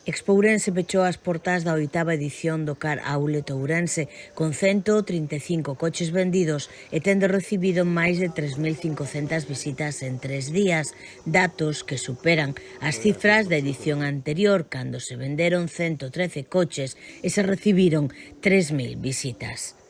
Expo Ourense pechou as portas da 8ª edición do Car Outlet Ourense con 135 coches vendidos e tendo recibido máis de 3.500 visitas en 3 días, datos que superan as cifras da edición anterior, cando se venderon 113 coches e se recibiron 3.000 visitas.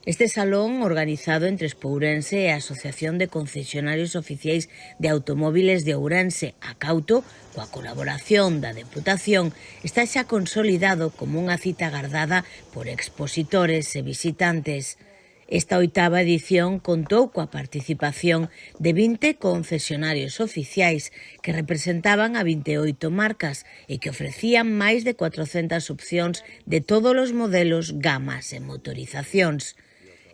Este salón, organizado entre Expo Ourense e a Asociación de Concesionarios Oficiais de Automóviles de Ourense, Acauto, coa colaboración da Deputación, está xa consolidado como unha cita agardada por expositores e visitantes. Esta 8ª edición contou coa participación de 20 concesionarios oficiais que representaban a 28 marcas e que ofrecían máis de 400 opcións de todos os modelos, gamas e motorizacións.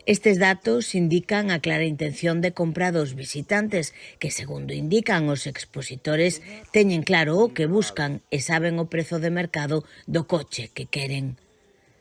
Estes datos indican a clara intención de compra dos visitantes que, segundo indican os expositores, teñen claro o que buscan e saben o prezo de mercado do coche que queren.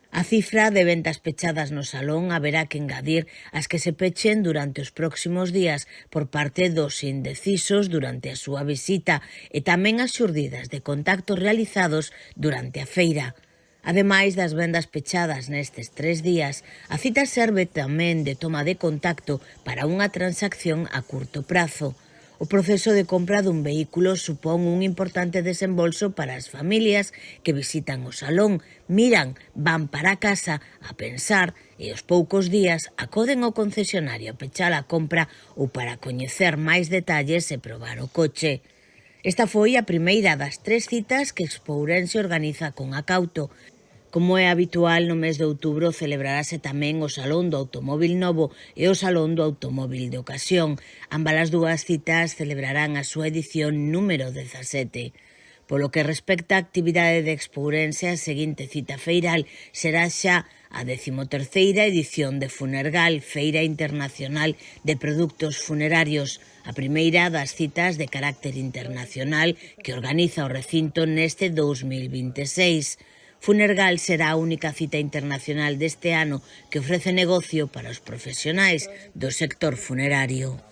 A cifra de ventas pechadas no salón haberá que engadir as que se pechen durante os próximos días por parte dos indecisos durante a súa visita e tamén as xurdidas de contactos realizados durante a feira. Ademais das vendas pechadas nestes 3 días, a cita serve tamén de toma de contacto para unha transacción a curto prazo. O proceso de compra dun vehículo supón un importante desembolso para as familias que visitan o salón, miran, van para casa a pensar e aos poucos días acoden ao concesionario a pechar a compra ou para coñecer máis detalles e probar o coche. Esta foi a primeira das 3 citas que Expo Ourense organiza con Acauto. Como é habitual, no mes de outubro celebrarase tamén o Salón do Automóvil Novo e o Salón do Automóvil de Ocasión. Ambas as dúas citas celebrarán a súa edición número 17. Polo que respecta á actividade de Expo Ourense, a seguinte cita feiral será xa a 13ª edición de Funergal, Feira Internacional de Produtos Funerarios, a primeira das citas de carácter internacional que organiza o recinto neste 2026. Funergal será a única cita internacional deste ano que ofrece negocio para os profesionais do sector funerario.